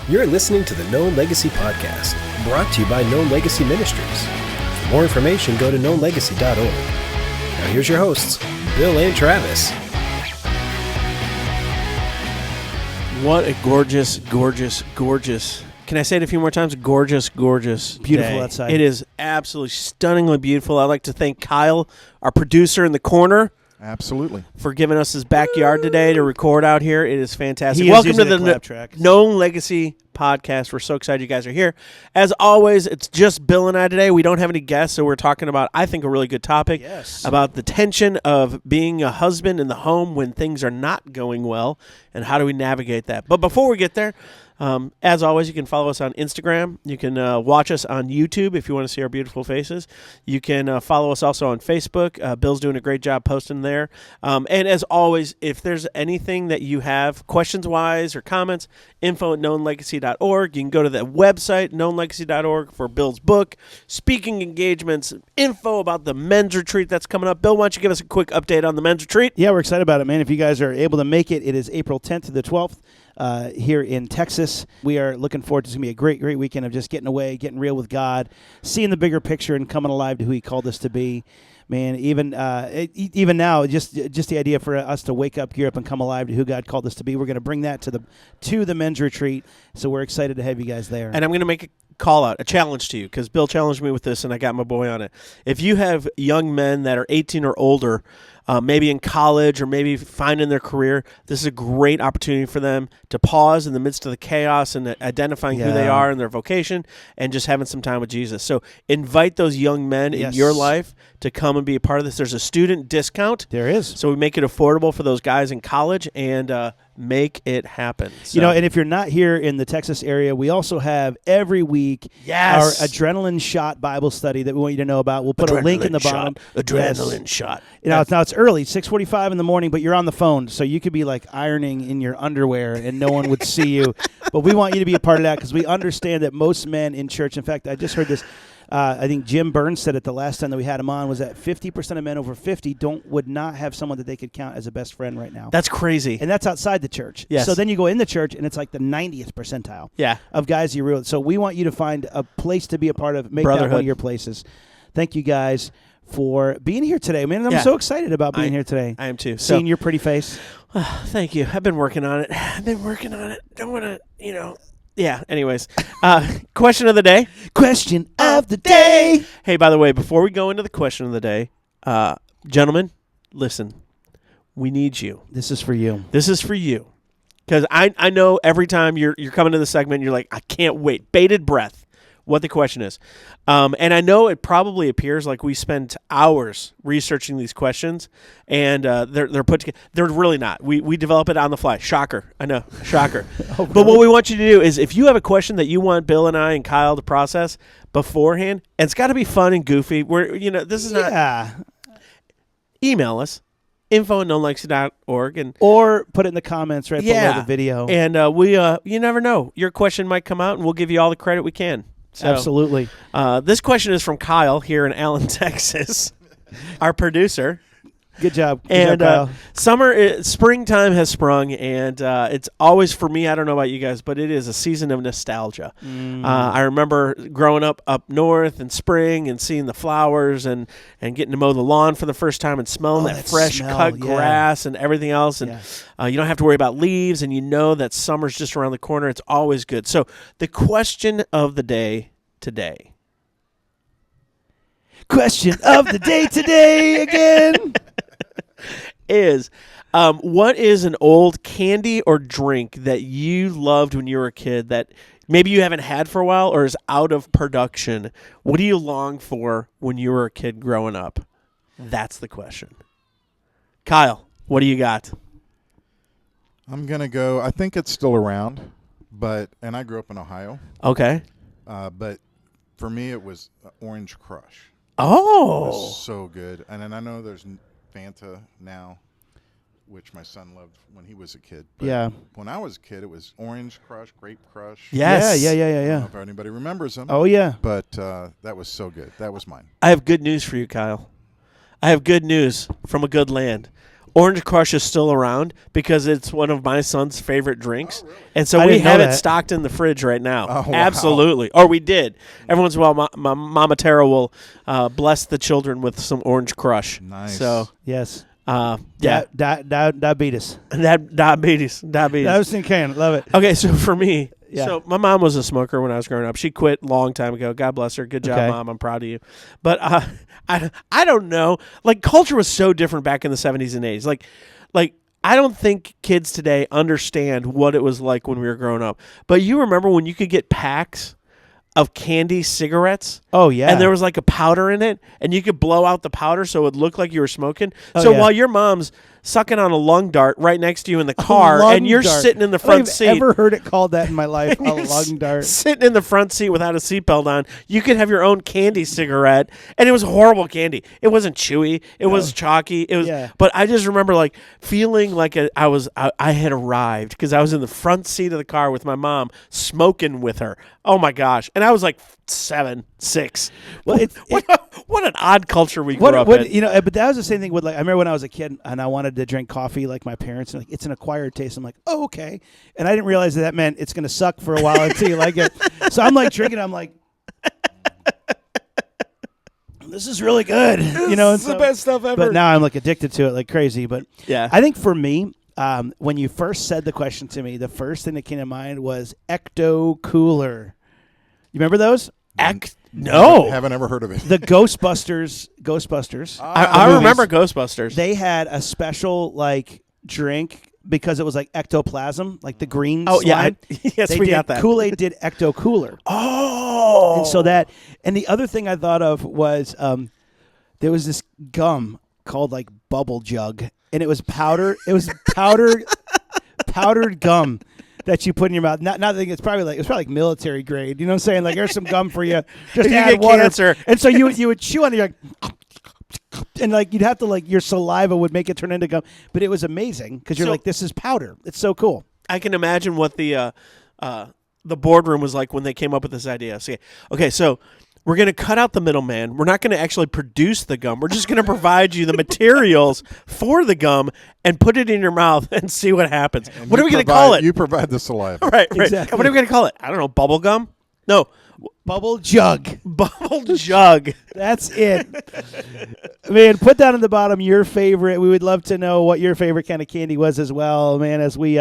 You're listening to the Known Legacy Podcast, brought to you by Known Legacy Ministries. For more information, go to knownlegacy.org. Now here's your hosts, Bill and Travis. What a gorgeous, gorgeous, gorgeous. Can I say it a few more times? Gorgeous, gorgeous. Beautiful day. outside. It is absolutely stunningly beautiful. I'd like to thank Kyle, our producer in the corner. Absolutely. For giving us his backyard today to record out here. It is fantastic. He Welcome is to using the a track. Known Legacy Podcast. We're so excited you guys are here. As always, it's just Bill and I today. We don't have any guests, so we're talking about, I think, a really good topic. Yes. About the tension of being a husband in the home when things are not going well, and how do we navigate that. But before we get there, as always, you can follow us on Instagram. You can watch us on YouTube if you want to see our beautiful faces. You can follow us also on Facebook. Bill's doing a great job posting there. And as always, if there's anything that you have questions-wise or comments, info@knownlegacy.org. You can go to the website, knownlegacy.org, for Bill's book, speaking engagements, info about the men's retreat that's coming up. Bill, why don't you give us a quick update on the men's retreat? Yeah, we're excited about it, man. If you guys are able to make it, it is April 10th to the 12th. Here in Texas. We are looking forward to it's going to be a great, great weekend of just getting away, getting real with God, seeing the bigger picture and coming alive to who he called us to be. Man, even now, just the idea for us to wake up, gear up, and come alive to who God called us to be. We're going to bring that to the men's retreat, so we're excited to have you guys there. And I'm going to make a call out, a challenge to you, because Bill challenged me with this, and I got my boy on it. If you have young men that are 18 or older, maybe in college or maybe finding their career, this is a great opportunity for them to pause in the midst of the chaos and identifying who they are and their vocation and just having some time with Jesus. So invite those young men in your life to come and be a part of this. There's a student discount. There is. So we make it affordable for those guys in college and make it happen. So. You know, and if you're not here in the Texas area, we also have every week our adrenaline shot Bible study that we want you to know about. We'll put a link in the bottom. Adrenaline shot. You know, now it's early, 6:45 in the morning, but you're on the phone, so you could be like ironing in your underwear and no one would see you. But we want you to be a part of that because we understand that most men in church, in fact, I just heard this, I think Jim Burns said it the last time that we had him on, was that 50% of men over 50 would not have someone that they could count as a best friend right now. That's crazy. And that's outside the church. Yes. So then you go in the church, and it's like the 90th percentile of guys you real. So we want you to find a place to be a part of. Make that one of your places. Thank you, guys, for being here today. Man, I'm so excited about being here today. I am too. Seeing your pretty face. Thank you. I've been working on it. Don't want to, Yeah, anyways. Question of the day. Question of the day. Hey, by the way, before we go into the question of the day, gentlemen, listen. We need you. This is for you. This is for you. Because I know every time you're coming to the segment, you're like, I can't wait. Bated breath. What the question is. And I know it probably appears like we spend hours researching these questions, and they're put together. They're really not. We develop it on the fly. Shocker. I know. Shocker. Really? But what we want you to do is if you have a question that you want Bill and I and Kyle to process beforehand, and it's got to be fun and goofy. This is not. Email us. info@knownlegacy.org or put it in the comments right below the video. And you never know. Your question might come out, and we'll give you all the credit we can. So, absolutely. This question is from Kyle here in Allen, Texas, our producer. Good job. Good job, Kyle. Springtime has sprung, and it's always, for me, I don't know about you guys, but it is a season of nostalgia. I remember growing up north in spring and seeing the flowers and getting to mow the lawn for the first time and smelling that fresh cut grass and everything else. And you don't have to worry about leaves, and you know that summer's just around the corner. It's always good. So the question of the day today. Question of the day today again. Is what is an old candy or drink that you loved when you were a kid that maybe you haven't had for a while or is out of production? What do you long for when you were a kid growing up? That's the question. Kyle, what do you got? I'm going to go, I think it's still around, and I grew up in Ohio. Okay. But for me, it was Orange Crush. Oh. It was so good. And then I know there's Fanta now, which my son loved when he was a kid. But when I was a kid, it was Orange Crush, Grape Crush. Yes. Yeah. I don't know if anybody remembers them. Oh, yeah. But that was so good. That was mine. I have good news for you, Kyle. I have good news from a good land. Orange Crush is still around because it's one of my son's favorite drinks. Oh, really? And so I we didn't know have it that. stocked in the fridge right now. Oh, wow. Absolutely. Or we did. Every once in a while, my Mama Tara will bless the children with some Orange Crush. Nice. So, Yes. yeah. Diabetes. Diabetes. I was thinking, love it. Okay, so for me, Yeah. so my mom was a smoker when I was growing up. She quit a long time ago. God bless her. Good job, Okay. Mom. I'm proud of you. But I don't know. Like, culture was so different back in the 70s and 80s. Like I don't think kids today understand what it was like when we were growing up. But you remember when you could get packs of candy cigarettes? Oh, yeah. And there was like a powder in it, and you could blow out the powder so it would look like you were smoking. Oh, so yeah. while your mom's sucking on a lung dart right next to you in the car, and you're sitting in the front seat. I've never heard it called that in my life, a lung dart. Sitting in the front seat without a seatbelt on, you could have your own candy cigarette, and it was horrible candy. It wasn't chewy. It was chalky. It was, Yeah. but I just remember like feeling like I had arrived because I was in the front seat of the car with my mom, smoking with her. Oh my gosh! And I was like 7, 6. Well, what an odd culture we grew up in. You know, but that was the same thing with, like, I remember when I was a kid and I wanted to drink coffee like my parents, and like, it's an acquired taste. I'm like, oh, okay. And I didn't realize that meant it's going to suck for a while until you like it. So I'm like drinking, I'm like, this is really good. You know, This is the best stuff ever. But now I'm like addicted to it like crazy. But Yeah. I think for me, when you first said the question to me, the first thing that came to mind was Ecto Cooler. You remember those? No. Haven't ever heard of it. The Ghostbusters. I movies. remember Ghostbusters. They had a special like drink because it was like ectoplasm, like the green Oh, yeah. slime. Yes, They we did, got that. Kool-Aid did Ecto Cooler. Oh. And so that, and the other thing I thought of was there was this gum called like Bubble Jug, and it was powder. It was powdered gum that you put in your mouth. Not thinking it's probably like military grade. You know what I'm saying? Like, here's some gum for you. Just You add get water. cancer. And so you would chew on it. You're like, and like you'd have to like your saliva would make it turn into gum. But it was amazing because you're So- like, this is powder. It's so cool. I can imagine what the boardroom was like when they came up with this idea. So we're going to cut out the middleman. We're not going to actually produce the gum. We're just going to provide you the materials for the gum and put it in your mouth and see what happens. And What you are we going to provide- call it? You provide the saliva. Right. Exactly. What are we going to call it? I don't know. Bubble gum? No. Bubble Jug. Bubble jug. That's it. Man, put down in the bottom your favorite. We would love to know what your favorite kind of candy was as well, man, as we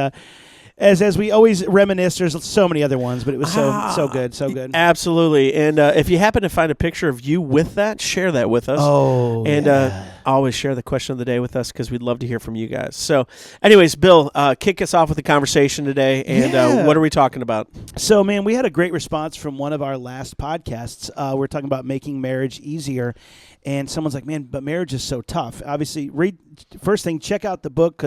as we always reminisce. There's so many other ones, but it was so good, so good. Absolutely. And if you happen to find a picture of you with that, share that with us. Oh, And yeah. always share the question of the day with us because we'd love to hear from you guys. So anyways, Bill, kick us off with the conversation today. And Yeah. what are we talking about? So, man, we had a great response from one of our last podcasts. We're talking about making marriage easier. And someone's like, man, but marriage is so tough. Obviously, first thing, check out the book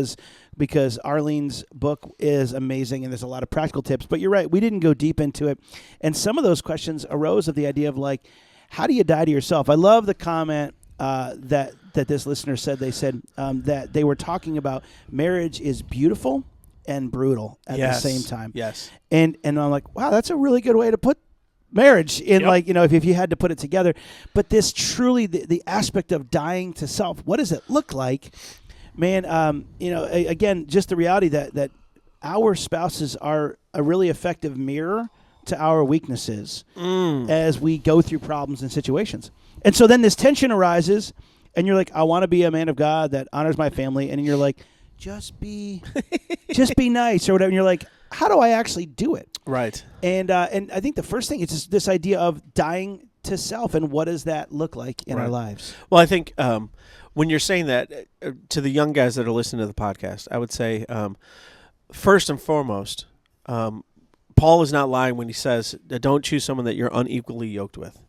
because Arlene's book is amazing and there's a lot of practical tips. But you're right, we didn't go deep into it. And some of those questions arose of the idea of like, how do you die to yourself? I love the comment that this listener said. They said that they were talking about marriage is beautiful and brutal at the same time. Yes. And I'm like, wow, that's a really good way to put marriage in, Yep. like, you know, if you had to put it together. But this truly, the aspect of dying to self, what does it look like? Man, you know, again, just the reality that our spouses are a really effective mirror to our weaknesses as we go through problems and situations. And so then this tension arises, and you're like, I want to be a man of God that honors my family. And you're like, just be nice or whatever. And you're like, how do I actually do it? Right. And I think the first thing is just this idea of dying to self, and what does that look like in our Right. lives? Well, I think when you're saying that to the young guys that are listening to the podcast, I would say first and foremost, Paul is not lying when he says, don't choose someone that you're unequally yoked with.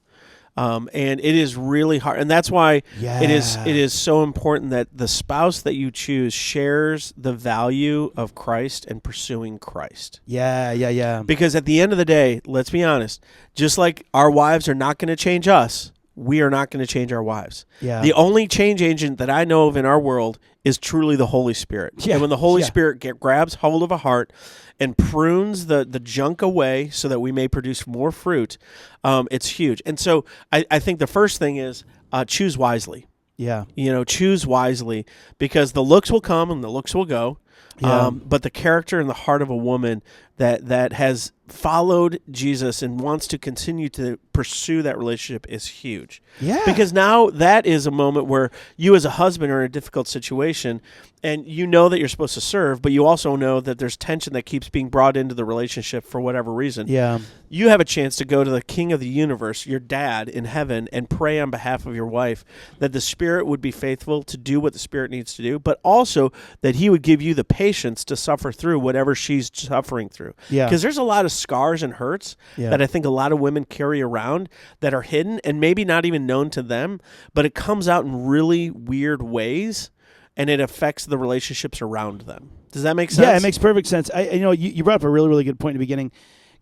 And it is really hard. And that's why it is so important that the spouse that you choose shares the value of Christ and pursuing Christ. Yeah. Because at the end of the day, let's be honest, just like our wives are not going to change us, we are not going to change our wives. Yeah. The only change agent that I know of in our world is truly the Holy Spirit. Yeah. And when the Holy Yeah. Spirit grabs hold of a heart and prunes the junk away so that we may produce more fruit, it's huge. And so I think the first thing is choose wisely. Yeah. Choose wisely, because the looks will come and the looks will go. Yeah. But the character and the heart of a woman that has followed Jesus and wants to continue to pursue that relationship is huge. Yeah. Because now that is a moment where you as a husband are in a difficult situation, and you know that you're supposed to serve, but you also know that there's tension that keeps being brought into the relationship for whatever reason. Yeah. You have a chance to go to the King of the universe, your dad in heaven, and pray on behalf of your wife that the Spirit would be faithful to do what the Spirit needs to do, but also that he would give you the patience to suffer through whatever she's suffering through. Yeah. Because there's a lot of scars and hurts that I think a lot of women carry around that are hidden and maybe not even known to them, but it comes out in really weird ways, and it affects the relationships around them. Does that make sense? Yeah, it makes perfect sense. You brought up a really, really good point in the beginning.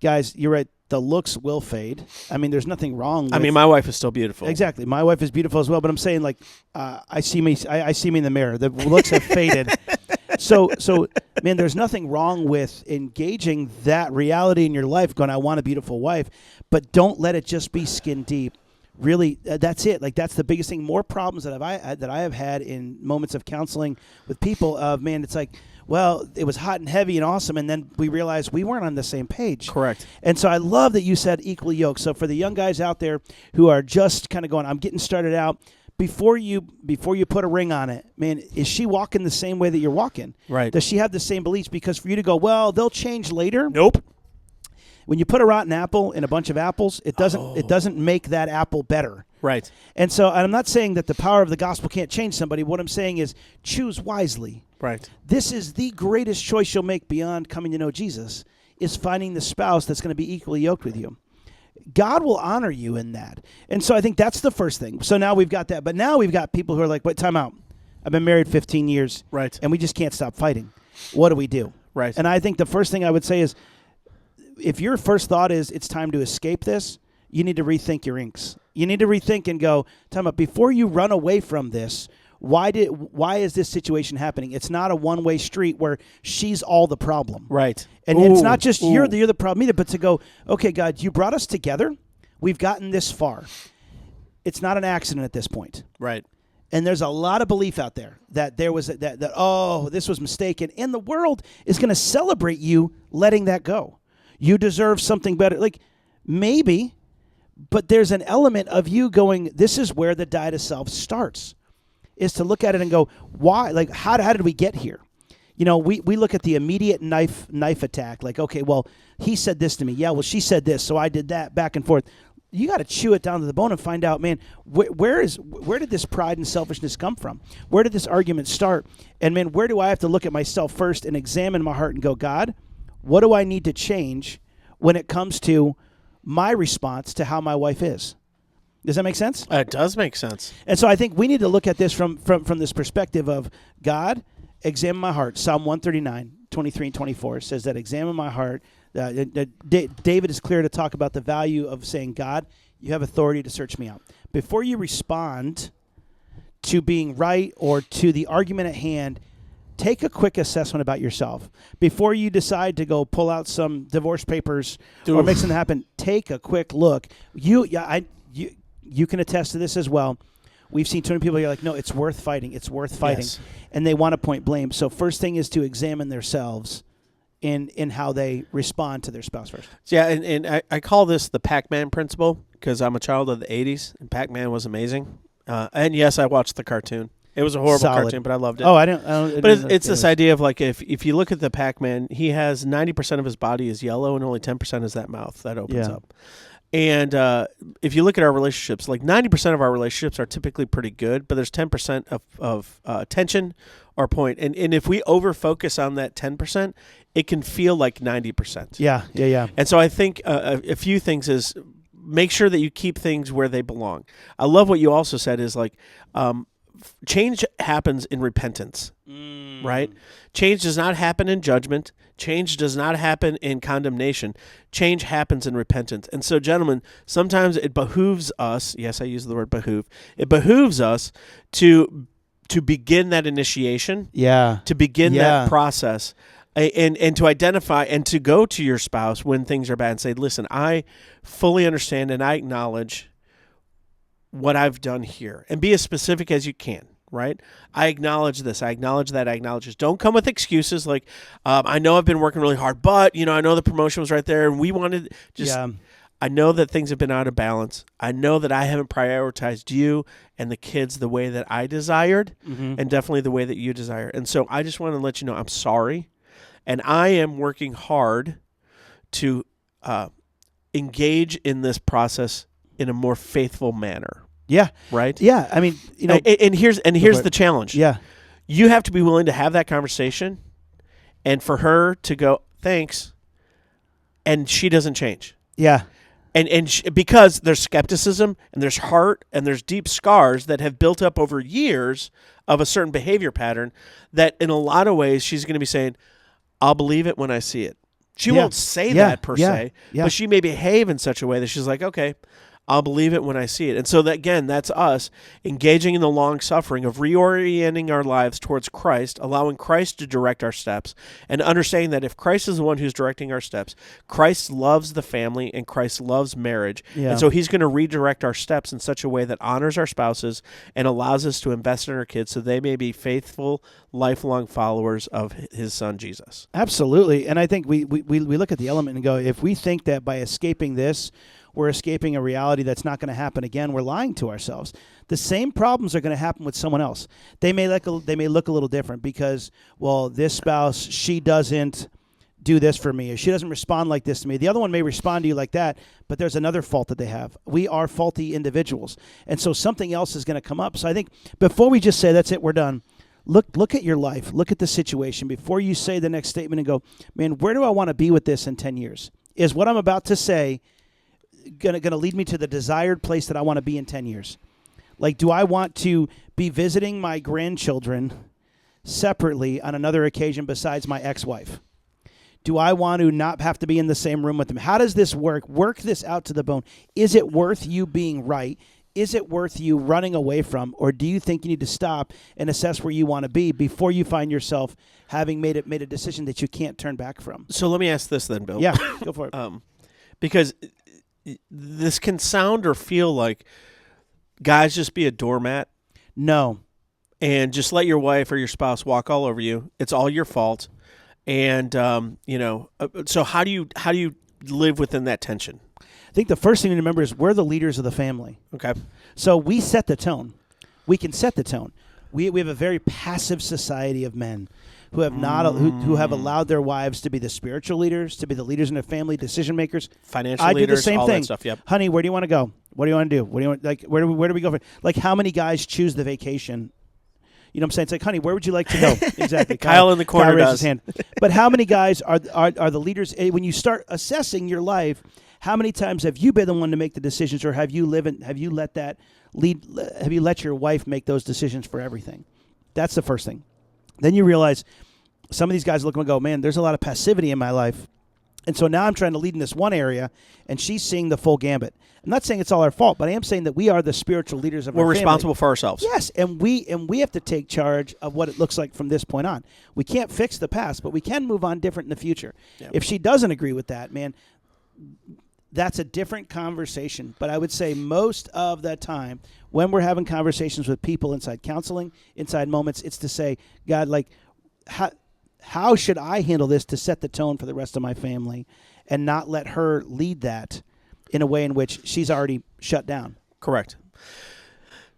Guys, you're right. The looks will fade. I mean, there's nothing wrong with... my wife is still beautiful. Exactly. My wife is beautiful as well, but I'm saying, like, I see me in the mirror. The looks have faded. So, man, there's nothing wrong with engaging that reality in your life, going, I want a beautiful wife, but don't let it just be skin deep. Really, that's it. Like, that's the biggest thing. More problems that I have had in moments of counseling with people of, man, it's like, well, it was hot and heavy and awesome, and then we realized we weren't on the same page. Correct. And so I love that you said equally yoked. So for the young guys out there who are just kind of going, I'm getting started out, before you put a ring on it, man, is she walking the same way that you're walking? Right. Does she have the same beliefs? Because for you to go, well, they'll change later. Nope. When you put a rotten apple in a bunch of apples, it doesn't make that apple better. Right. And so I'm not saying that the power of the gospel can't change somebody. What I'm saying is choose wisely. Right. This is the greatest choice you'll make beyond coming to know Jesus, is finding the spouse that's going to be equally yoked with you. God will honor you in that. And so I think that's the first thing. So now we've got that. But now we've got people who are like, wait, time out. I've been married 15 years. Right. And we just can't stop fighting. What do we do? Right. And I think the first thing I would say is, if your first thought is it's time to escape this, you need to rethink your inks. You need to rethink and go, time out, before you run away from this, why is this situation happening? It's not a one-way street where she's all the problem. Right. And it's not just you're the problem either, but to go, okay, God, you brought us together. We've gotten this far. It's not an accident at this point. Right. And there's a lot of belief out there that there was this was mistaken. And the world is going to celebrate you letting that go. You deserve something better. Like, maybe, but there's an element of you going, this is where the die to self starts, is to look at it and go, why? Like, how did we get here? We look at the immediate knife attack. Like, okay, well, he said this to me. Yeah, well, she said this, so I did that, back and forth. You got to chew it down to the bone and find out, man, where did this pride and selfishness come from? Where did this argument start? And, man, where do I have to look at myself first and examine my heart and go, God, what do I need to change when it comes to my response to how my wife is? Does that make sense? It does make sense. And so I think we need to look at this from this perspective of, God, examine my heart. Psalm 139, 23 and 24 says that, examine my heart. David is clear to talk about the value of saying, God, you have authority to search me out. Before you respond to being right or to the argument at hand, take a quick assessment about yourself. Before you decide to go pull out some divorce papers or make something happen, take a quick look. You can attest to this as well. We've seen too many people who are like, no, it's worth fighting. It's worth fighting. Yes. And they want to point blame. So first thing is to examine themselves in how they respond to their spouse first. Yeah, and I call this the Pac-Man principle because I'm a child of the 80s, and Pac-Man was amazing. And yes, I watched the cartoon. It was a horrible cartoon, but I loved it. Oh, I don't. But it's this idea of, like, if you look at the Pac-Man, he has 90% of his body is yellow and only 10% is that mouth that opens up. And if you look at our relationships, like 90% of our relationships are typically pretty good, but there's 10% of tension or point. And if we over-focus on that 10%, it can feel like 90%. Yeah. And so I think a few things is make sure that you keep things where they belong. I love what you also said is, like, change happens in repentance, right? Change does not happen in judgment. Change does not happen in condemnation. Change happens in repentance. And so, gentlemen, sometimes it behooves us, yes, I use the word behoove, it behooves us to begin that initiation, to begin that process, and to identify and to go to your spouse when things are bad and say, listen, I fully understand and I acknowledge what I've done here, and be as specific as you can. Right? I acknowledge this. I acknowledge that. I acknowledge this. Don't come with excuses like, I know I've been working really hard, but, I know the promotion was right there and we wanted just, I know that things have been out of balance. I know that I haven't prioritized you and the kids the way that I desired and definitely the way that you desire. And so I just want to let you know I'm sorry. And I am working hard to engage in this process in a more faithful manner. Yeah. Right? Yeah. I mean, and here's the challenge. Yeah. You have to be willing to have that conversation and for her to go, thanks, and she doesn't change. Yeah. Because there's skepticism and there's heart and there's deep scars that have built up over years of a certain behavior pattern that in a lot of ways she's going to be saying, I'll believe it when I see it. She won't say that per se, but she may behave in such a way that she's like, okay, I'll believe it when I see it. And so, that's us engaging in the long suffering of reorienting our lives towards Christ, allowing Christ to direct our steps, and understanding that if Christ is the one who's directing our steps, Christ loves the family and Christ loves marriage. Yeah. And so he's going to redirect our steps in such a way that honors our spouses and allows us to invest in our kids so they may be faithful, lifelong followers of his son, Jesus. Absolutely. And I think we look at the element and go, if we think that by escaping this, we're escaping a reality that's not going to happen again, we're lying to ourselves. The same problems are going to happen with someone else. They may look a little different because, well, this spouse, she doesn't do this for me, or she doesn't respond like this to me. The other one may respond to you like that, but there's another fault that they have. We are faulty individuals. And so something else is going to come up. So I think before we just say, that's it, we're done, look at your life, look at the situation before you say the next statement and go, man, where do I want to be with this in 10 years? Is what I'm about to say gonna lead me to the desired place that I want to be in 10 years? Like, do I want to be visiting my grandchildren separately on another occasion besides my ex-wife? Do I want to not have to be in the same room with them? How does this work? Work this out to the bone. Is it worth you being right? Is it worth you running away from? Or do you think you need to stop and assess where you want to be before you find yourself having made a decision that you can't turn back from? So let me ask this then, Bill. Yeah, go for it. Because this can sound or feel like, guys, just be a doormat. No. And just let your wife or your spouse walk all over you. It's all your fault. And, so how do you live within that tension? I think the first thing to remember is we're the leaders of the family. Okay. So we set the tone. We can set the tone. We have a very passive society of men who have not who have allowed their wives to be the spiritual leaders, to be the leaders in their family, decision makers, financial leaders, do the same all thing. That stuff. Yep. Honey, where do you want to go? What do you want to do? What do you want? Like, where do we go for? Like, how many guys choose the vacation? You know what I'm saying? It's like, honey, where would you like to go? Exactly. Kyle in the corner raises does. his hand. But how many guys are the leaders? When you start assessing your life, how many times have you been the one to make the decisions, or have you let your wife make those decisions for everything? That's the first thing. Then you realize some of these guys look and go, man, there's a lot of passivity in my life. And so now I'm trying to lead in this one area, and she's seeing the full gambit. I'm not saying it's all our fault, but I am saying that we are the spiritual leaders of our family. We're responsible for ourselves. Yes, and we have to take charge of what it looks like from this point on. We can't fix the past, but we can move on different in the future. Yep. If she doesn't agree with that, man, that's a different conversation. But I would say most of the time when we're having conversations with people inside counseling, inside moments, it's to say, God, like, how should I handle this to set the tone for the rest of my family and not let her lead that in a way in which she's already shut down? Correct.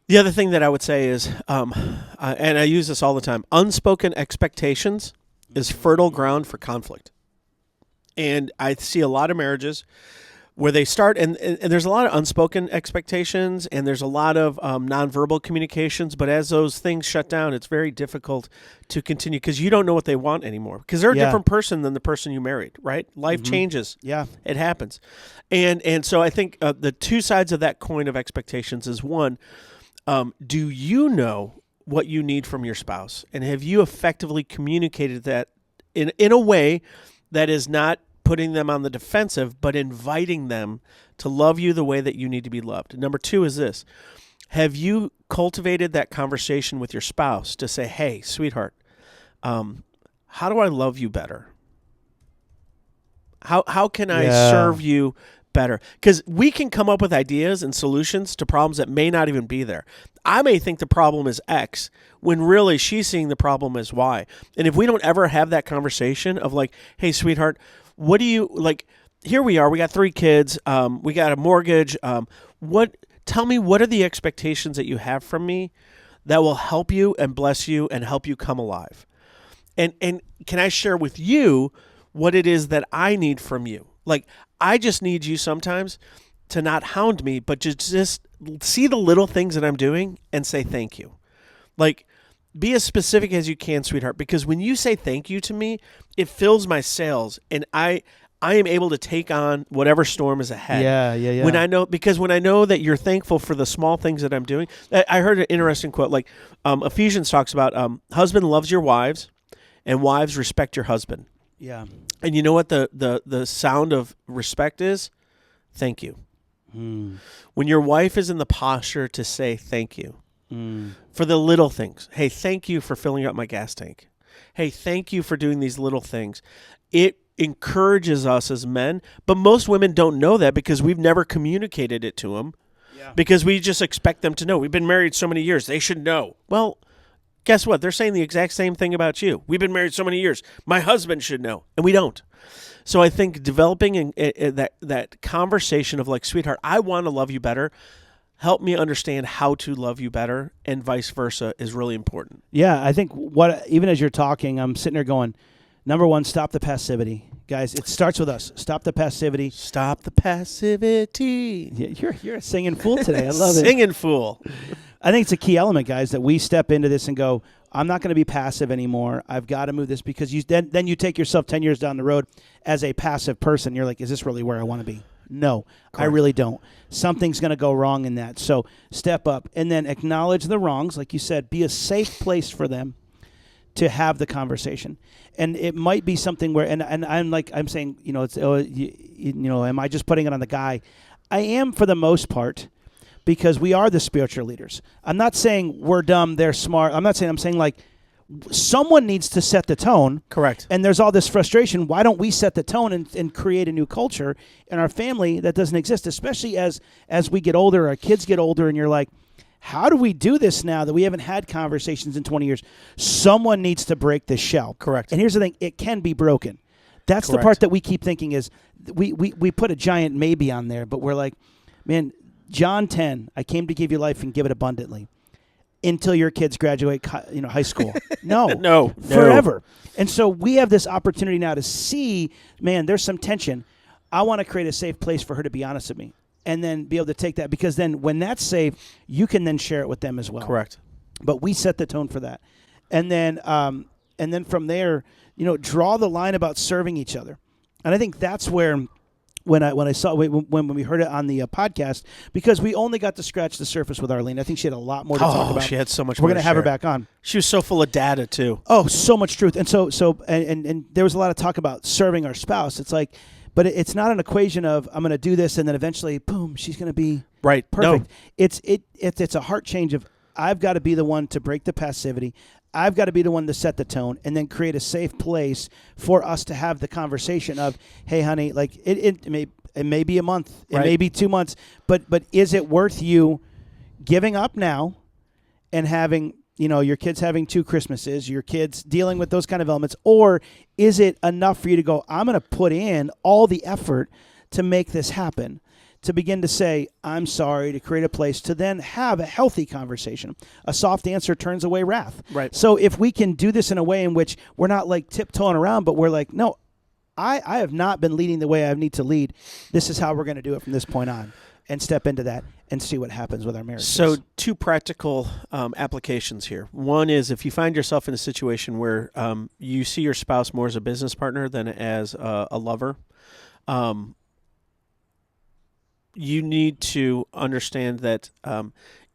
The other thing that I would say is, and I use this all the time, unspoken expectations is fertile ground for conflict. And I see a lot of marriages where they start, and there's a lot of unspoken expectations, and there's a lot of nonverbal communications, but as those things shut down, it's very difficult to continue because you don't know what they want anymore because they're a different person than the person you married, right? Life changes. Yeah. It happens. And so I think the two sides of that coin of expectations is one, do you know what you need from your spouse? And have you effectively communicated that in a way that is not putting them on the defensive, but inviting them to love you the way that you need to be loved? Number two is this. Have you cultivated that conversation with your spouse to say, hey, sweetheart, how do I love you better? How can I serve you better. Because we can come up with ideas and solutions to problems that may not even be there. I may think the problem is X when really she's seeing the problem as Y. And if we don't ever have that conversation of like, hey, sweetheart, what do you like? Here we are. We got 3 kids. We got a mortgage. Tell me, what are the expectations that you have from me that will help you and bless you and help you come alive? And can I share with you what it is that I need from you? Like, I just need you sometimes to not hound me, but to just see the little things that I'm doing and say thank you. Like, be as specific as you can, sweetheart, because when you say thank you to me, it fills my sails, and I am able to take on whatever storm is ahead. Yeah. When I know that you're thankful for the small things that I'm doing. I heard an interesting quote, like Ephesians talks about husband loves your wives, and wives respect your husband. Yeah. And you know what the sound of respect is? Thank you. When your wife is in the posture to say thank you for the little things. Hey, thank you for filling up my gas tank. Hey, thank you for doing these little things. It encourages us as men, but most women don't know that because we've never communicated it to them because we just expect them to know. We've been married so many years. They should know. Well, guess what? They're saying the exact same thing about you. We've been married so many years. My husband should know, and we don't. So I think developing that conversation of like, sweetheart, I want to love you better. Help me understand how to love you better, and vice versa is really important. Yeah, I think even as you're talking, I'm sitting there going, number 1, stop the passivity. Guys, it starts with us. Stop the passivity. Stop the passivity. Yeah, you're a singing fool today. I love it. Singing fool. I think it's a key element, guys, that we step into this and go, I'm not going to be passive anymore. I've got to move this, because then you take yourself 10 years down the road as a passive person. You're like, is this really where I want to be? No, correct. I really don't. Something's going to go wrong in that. So step up and then acknowledge the wrongs. Like you said, be a safe place for them to have the conversation. And it might be something where, and I'm saying, am I just putting it on the guy? I am, for the most part, because we are the spiritual leaders. I'm not saying we're dumb, they're smart. I'm saying like someone needs to set the tone. Correct. And there's all this frustration. Why don't we set the tone and create a new culture in our family that doesn't exist, especially as we get older, our kids get older, and you're like, how do we do this now that we haven't had conversations in 20 years? Someone needs to break this shell. Correct. And here's the thing, it can be broken. That's Correct. The part that we keep thinking is we put a giant maybe on there, but we're like, man, John 10, I came to give you life and give it abundantly until your kids graduate high school. No. Forever. And so we have this opportunity now to see, man, there's some tension. I want to create a safe place for her to be honest with me. And then be able to take that, because then when that's safe, you can then share it with them as well. Correct. But we set the tone for that. And then from there, draw the line about serving each other. And I think that's where when we heard it on the podcast, because we only got to scratch the surface with Arlene. I think she had a lot more to talk about. She had so much We're more going to to have her share. back on. She was so full of data too. Oh, so much truth. And so there was a lot of talk about serving our spouse. It's like, but it's not an equation of I'm going to do this and then eventually, boom, she's going to be right. Perfect. No. It's a heart change of I've got to be the one to break the passivity. I've got to be the one to set the tone and then create a safe place for us to have the conversation of, hey, honey, like it may be a month, it may be 2 months, but is it worth you giving up now and having your kids having 2 Christmases, your kids dealing with those kind of elements, or is it enough for you to go, I'm going to put in all the effort to make this happen, to begin to say, I'm sorry, to create a place, to then have a healthy conversation. A soft answer turns away wrath. Right. So if we can do this in a way in which we're not like tiptoeing around, but we're like, no, I have not been leading the way I need to lead. This is how we're going to do it from this point on, and step into that and see what happens with our marriages. So 2 practical applications here. One is if you find yourself in a situation where you see your spouse more as a business partner than as a lover, you need to understand that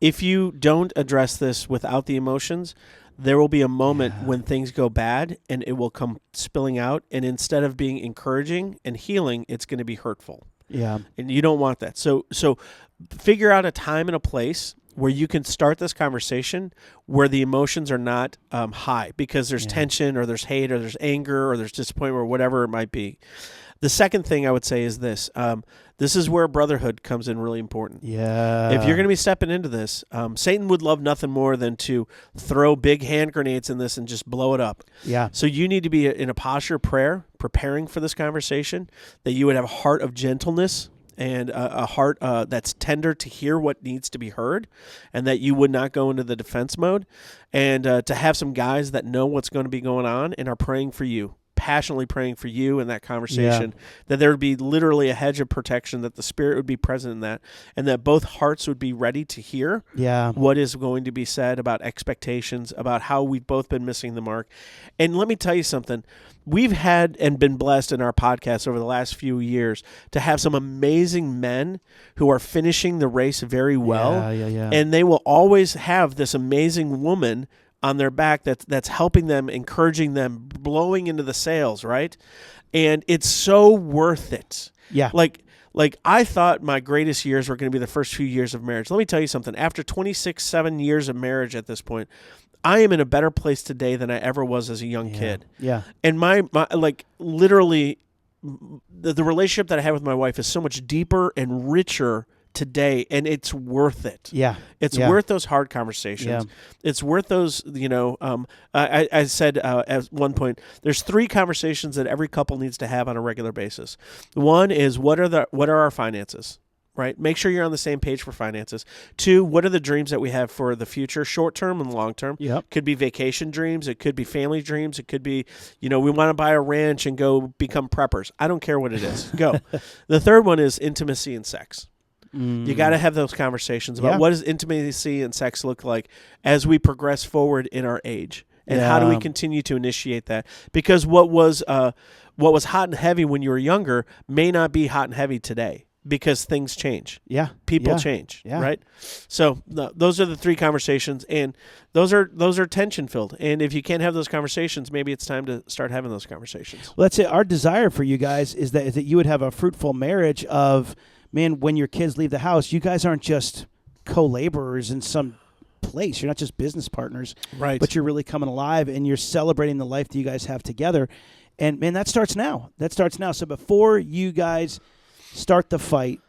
if you don't address this without the emotions, there will be a moment when things go bad and it will come spilling out. And instead of being encouraging and healing, it's going to be hurtful. Yeah. And you don't want that. So figure out a time and a place where you can start this conversation where the emotions are not high because there's tension or there's hate or there's anger or there's disappointment or whatever it might be. The second thing I would say is this. This is where brotherhood comes in really important. Yeah. If you're going to be stepping into this, Satan would love nothing more than to throw big hand grenades in this and just blow it up. Yeah. So you need to be in a posture of prayer, preparing for this conversation, that you would have a heart of gentleness and a heart that's tender to hear what needs to be heard, and that you would not go into the defense mode, and to have some guys that know what's going to be going on and are praying for you, passionately praying for you in that conversation, that there would be literally a hedge of protection, that the Spirit would be present in that, and that both hearts would be ready to hear what is going to be said about expectations, about how we've both been missing the mark. And let me tell you something. We've had and been blessed in our podcast over the last few years to have some amazing men who are finishing the race very well, and they will always have this amazing woman on their back that's helping them, encouraging them, blowing into the sails, right? And it's so worth it. Yeah. Like I thought my greatest years were going to be the first few years of marriage. Let me tell you something. After 7 years of marriage at this point, I am in a better place today than I ever was as a young kid. Yeah. And my like literally the relationship that I have with my wife is so much deeper and richer today, and it's worth it. Yeah. It's worth those hard conversations. Yeah. It's worth those, I said at one point, there's 3 conversations that every couple needs to have on a regular basis. One is what are our finances? Right? Make sure you're on the same page for finances. 2, what are the dreams that we have for the future, short term and long term? Yep. Could be vacation dreams. It could be family dreams. It could be, we want to buy a ranch and go become preppers. I don't care what it is. Go. The third one is intimacy and sex. You got to have those conversations about what does intimacy and sex look like as we progress forward in our age, and how do we continue to initiate that? Because what was hot and heavy when you were younger may not be hot and heavy today, because things change. Yeah, people change. Right. So those are the 3 conversations, and those are tension filled. And if you can't have those conversations, maybe it's time to start having those conversations. Well, that's it. Our desire for you guys is that you would have a fruitful marriage of, man, when your kids leave the house, you guys aren't just co-laborers in some place. You're not just business partners, right? But you're really coming alive, and you're celebrating the life that you guys have together. And, man, that starts now. So before you guys start the fight,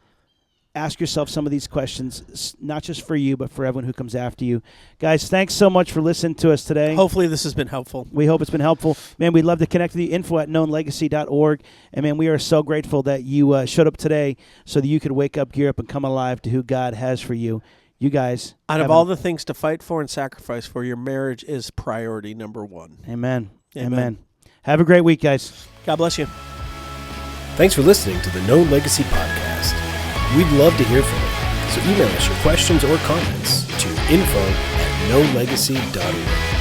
ask yourself some of these questions, not just for you, but for everyone who comes after you. Guys, thanks so much for listening to us today. Hopefully this has been helpful. We hope it's been helpful. Man, we'd love to connect with you. info@knownlegacy.org. And, man, we are so grateful that you showed up today so that you could wake up, gear up, and come alive to who God has for you. You guys. Out of all the things to fight for and sacrifice for, your marriage is priority number 1. Amen. Amen. Have a great week, guys. God bless you. Thanks for listening to the Known Legacy Podcast. We'd love to hear from you, so email us your questions or comments to info@knownlegacy.org.